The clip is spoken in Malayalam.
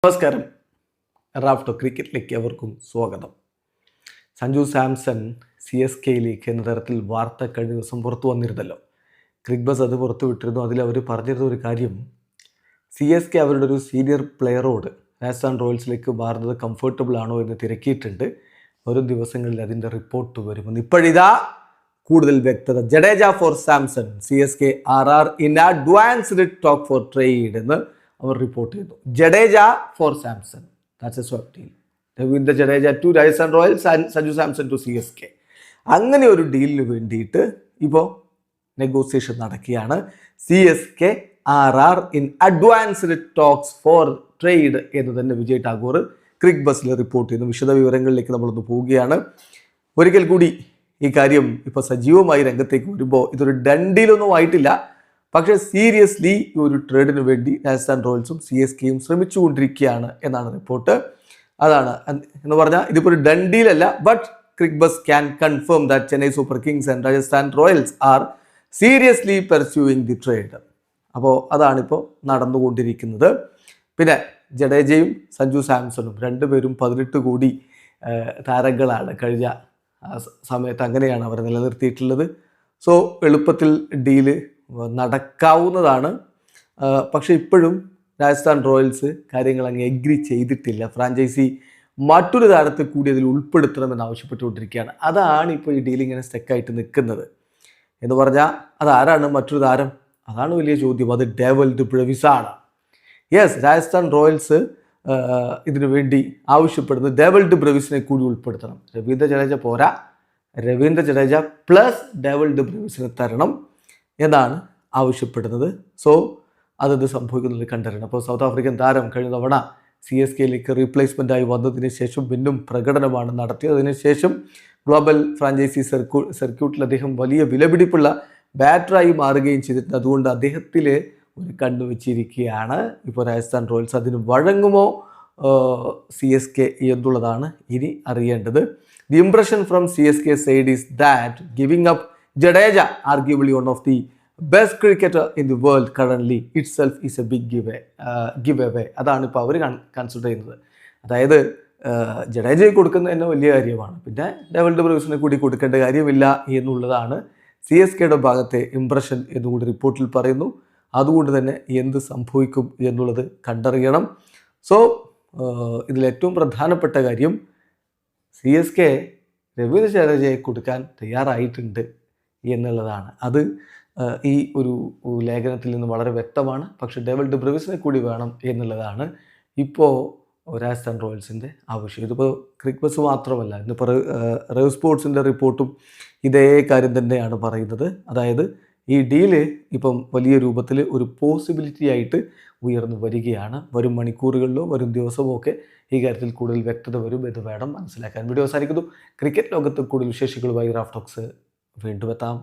നമസ്കാരം. റാഫ്റ്റോ ക്രിക്കറ്റിലേക്ക് അവർക്കും സ്വാഗതം. സഞ്ജു സാംസൺ CSKയിലേക്ക് എന്ന തരത്തിൽ വാർത്ത കഴിഞ്ഞ ദിവസം പുറത്തു വന്നിരുന്നല്ലോ. ക്രിക്ബസ് അത് പുറത്തു വിട്ടിരുന്നു. അതിൽ അവർ പറഞ്ഞിരുന്ന ഒരു കാര്യം, CSK അവരുടെ ഒരു സീനിയർ പ്ലെയറോട് രാജസ്ഥാൻ റോയൽസിലേക്ക് മാറുന്നത് കംഫർട്ടബിൾ ആണോ എന്ന് തിരക്കിയിട്ടുണ്ട്. വരും ദിവസങ്ങളിൽ അതിൻ്റെ റിപ്പോർട്ട് വരുമെന്ന് ഇപ്പോഴിതാ കൂടുതൽ വ്യക്തത. Jadeja for Samson, CSK RR in advanced talk for trade എന്ന് അവർ റിപ്പോർട്ട് ചെയ്തു. Jadeja for Samson, that's a swap deal. Ravindra Jadeja to Rajasthan Royals and Sanju Samson to CSK. അങ്ങനെ ഒരു ഡീലിന് വേണ്ടിയിട്ട് ഇപ്പോൾ നെഗോസിയേഷൻ നടക്കുകയാണ്. CSK RR in advanced talks four trade എന്ന് തന്നെ വിജയ് ഠാക്കൂർ ക്രിക്ബസിൽ റിപ്പോർട്ട് ചെയ്യുന്നു. വിശദ വിവരങ്ങളിലേക്ക് നമ്മളൊന്ന് പോവുകയാണ്. ഒരിക്കൽ കൂടി ഈ കാര്യം ഇപ്പോൾ സജീവമായി രംഗത്തേക്ക് വരുമ്പോൾ ഇതൊരു ഡൺ ഡീലൊന്നും ആയിട്ടില്ല. പക്ഷേ സീരിയസ്ലി ഈ ഒരു ട്രേഡിന് വേണ്ടി രാജസ്ഥാൻ റോയൽസും CSKയും ശ്രമിച്ചുകൊണ്ടിരിക്കുകയാണ് എന്നാണ് റിപ്പോർട്ട്. അതാണ് എന്ന് പറഞ്ഞാൽ ഇതിപ്പോൾ ഒരു ഡൺ ഡീലല്ല, but Cricbuzz can confirm that Chennai Super Kings and Rajasthan Royals are seriously pursuing the trade. അപ്പോൾ അതാണിപ്പോൾ നടന്നുകൊണ്ടിരിക്കുന്നത്. പിന്നെ ജഡേജയും സഞ്ജു സാംസണും രണ്ടുപേരും 18 കോടി താരങ്ങളാണ്. കഴിഞ്ഞ സമയത്ത് അങ്ങനെയാണ് അവർ നിലനിർത്തിയിട്ടുള്ളത്. സോ എളുപ്പത്തിൽ ഡീല് നടക്കാവുന്നതാണ്. പക്ഷേ ഇപ്പോഴും രാജസ്ഥാൻ റോയൽസ് കാര്യങ്ങൾ അങ്ങ് എഗ്രി ചെയ്തിട്ടില്ല. ഫ്രാഞ്ചൈസി മറ്റൊരു താരത്തെ കൂടി അതിൽ ഉൾപ്പെടുത്തണമെന്ന് ആവശ്യപ്പെട്ടുകൊണ്ടിരിക്കുകയാണ്. അതാണ് ഇപ്പോൾ ഈ ഡീൽ ഇങ്ങനെ സ്റ്റക്കായിട്ട് നിൽക്കുന്നത്. എന്ന് പറഞ്ഞാൽ അതാരാണ് മറ്റൊരു താരം? അതാണ് വലിയ ചോദ്യം. അത് ഡേവൽ ഡി ബ്രവിസാണ്. യെസ്, രാജസ്ഥാൻ റോയൽസ് ഇതിനു വേണ്ടി ആവശ്യപ്പെടുന്നത് ഡേവൽ ഡി ബ്രവിസിനെ കൂടി ഉൾപ്പെടുത്തണം. രവീന്ദ്ര ജഡേജ പോരാ, രവീന്ദ്ര ജഡേജ പ്ലസ് ഡേവൽ ഡി ബ്രവിസിനെ തരണം എന്നാണ് ആവശ്യപ്പെടുന്നത്. സോ അതത് സംഭവിക്കുന്നത് കണ്ടറിയണം. അപ്പോൾ സൗത്ത് ആഫ്രിക്കൻ താരം കഴിഞ്ഞ തവണ CSKയിലേക്ക് റീപ്ലേസ്മെൻറ്റായി വന്നതിന് ശേഷം വീണ്ടും പ്രകടനമാണ് നടത്തിയത്. അതിനുശേഷം ഗ്ലോബൽ ഫ്രാഞ്ചൈസി സർക്യൂട്ടിൽ അദ്ദേഹം വലിയ വിലപിടിപ്പുള്ള ബാറ്ററായി മാറുകയും ചെയ്തിട്ടുണ്ട്. അതുകൊണ്ട് അദ്ദേഹത്തിൽ ഒരു കണ്ണു വെച്ചിരിക്കുകയാണ് ഇപ്പോൾ രാജസ്ഥാൻ റോയൽസ്. അതിന് വഴങ്ങുമോ CSK എന്നുള്ളതാണ് ഇനി അറിയേണ്ടത്. The impression from CSK side is that giving up Jadeja, arguably one of the best cricketer in the world currently, itself is a big giveaway. അതാണ് ഇപ്പോൾ അവർ കൺസിഡർ ചെയ്യുന്നത്. അതായത് ജഡേജയെ കൊടുക്കുന്നത് തന്നെ വലിയ കാര്യമാണ്. പിന്നെ ഡേവൽ ഡി ബ്രവിസിനെ കൂടി കൊടുക്കേണ്ട കാര്യമില്ല എന്നുള്ളതാണ് CSKയുടെ ഭാഗത്തെ ഇംപ്രഷൻ എന്നുകൂടി റിപ്പോർട്ടിൽ പറയുന്നു. അതുകൊണ്ട് തന്നെ എന്ത് സംഭവിക്കും എന്നുള്ളത് കണ്ടറിയണം. സോ ഇതിലേറ്റവും പ്രധാനപ്പെട്ട കാര്യം CSK രവീന്ദ്ര ജഡേജയെ കൊടുക്കാൻ തയ്യാറായിട്ടുണ്ട് എന്നുള്ളതാണ്. അത് ഈ ഒരു ലേഖനത്തിൽ നിന്ന് വളരെ വ്യക്തമാണ്. പക്ഷേ ഡേവൽ ഡി ബ്രവിസിനെ കൂടി വേണം എന്നുള്ളതാണ് ഇപ്പോൾ രാജസ്ഥാൻ റോയൽസിൻ്റെ ആവശ്യം. ഇതിപ്പോൾ ക്രിക്ബസ് മാത്രമല്ല, ഇന്നിപ്പോൾ റേവ് സ്പോർട്സിൻ്റെ റിപ്പോർട്ടും ഇതേ കാര്യം തന്നെയാണ് പറയുന്നത്. അതായത് ഈ ഡീല് ഇപ്പം വലിയ രൂപത്തിൽ ഒരു പോസിബിലിറ്റി ആയിട്ട് ഉയർന്നു വരികയാണ്. വരും മണിക്കൂറുകളിലോ വരും ദിവസമോ ഒക്കെ ഈ കാര്യത്തിൽ കൂടുതൽ വ്യക്തത വരും എന്ന് വേണം മനസ്സിലാക്കാൻ. വീഡിയോ അവസാനിക്കുന്നു. ക്രിക്കറ്റ് ലോകത്ത് കൂടുതൽ വിശേഷങ്ങളുമായി റാഫ് ടോക്സ് വീണ്ടും എത്താം.